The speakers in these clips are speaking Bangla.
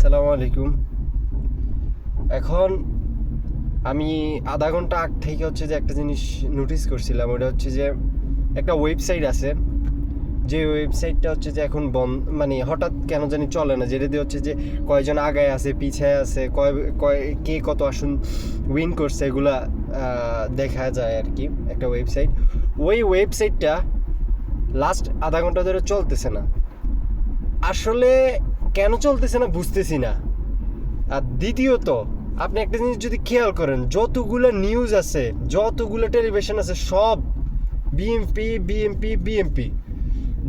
আসসালামু আলাইকুম। এখন আমি আধা ঘন্টা আগ থেকে হচ্ছে যে একটা জিনিস নোটিস করছিলাম, ওটা হচ্ছে যে একটা ওয়েবসাইট আছে, যে ওয়েবসাইটটা হচ্ছে যে এখন বন্ধ, মানে হঠাৎ কেন জানি চলে না, যেটা দিয়ে হচ্ছে যে কয়জন আগায় আছে পিছায় আছে, কয় কয় কে কত আসন উইন করছে এগুলা দেখা যায় আর কি। একটা ওয়েবসাইট, ওই ওয়েবসাইটটা লাস্ট আধা ঘন্টা ধরে চলতেছে না। আসলে কেন চলতেছে না বুঝতেছি না। আর দ্বিতীয়ত, আপনি একটা জিনিস যদি খেয়াল করেন, যতগুলো নিউজ আছে, যতগুলো টেলিভিশন আছে, সব বিএমপি বিএমপি বিএমপি।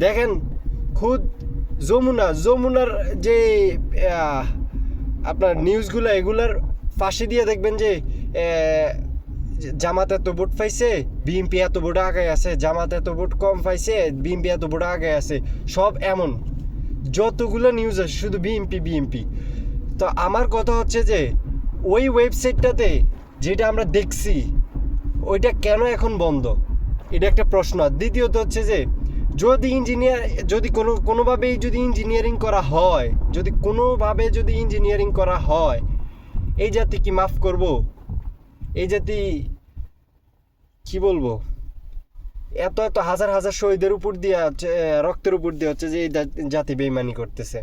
দেখেন, খুদ যমুনার যে আপনার নিউজগুলো, এগুলার ফাঁসি দিয়ে দেখবেন যে জামাত এত ভোট পাইছে, বিএমপি এত ভোট আগে আছে, জামাত এত ভোট কম পাইছে, বিএমপি এত ভোট আগে আছে। সব এমন যতগুলো নিউজ আছে শুধু বিএমপি বিএমপি। তো আমার কথা হচ্ছে যে ওই ওয়েবসাইটটাতে যেটা আমরা দেখছি ওইটা কেন এখন বন্ধ, এটা একটা প্রশ্ন। আর দ্বিতীয়ত হচ্ছে যে যদি কোনোভাবেই যদি ইঞ্জিনিয়ারিং করা হয়, যদি ইঞ্জিনিয়ারিং করা হয়, এই জাতি কি মাফ করব? এই জাতি কি বলবো, এত এত হাজার হাজার শহীদের উপর দিয়ে রক্তের উপর দিয়ে হচ্ছে যে এই জাতি বেইমানি করতেছে,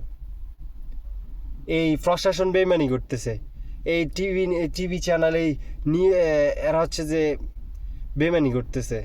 এই প্রশাসন বেইমানি করতেছে, এই টিভি চ্যানেল, এই এরা হচ্ছে যে বেইমানি করতেছে।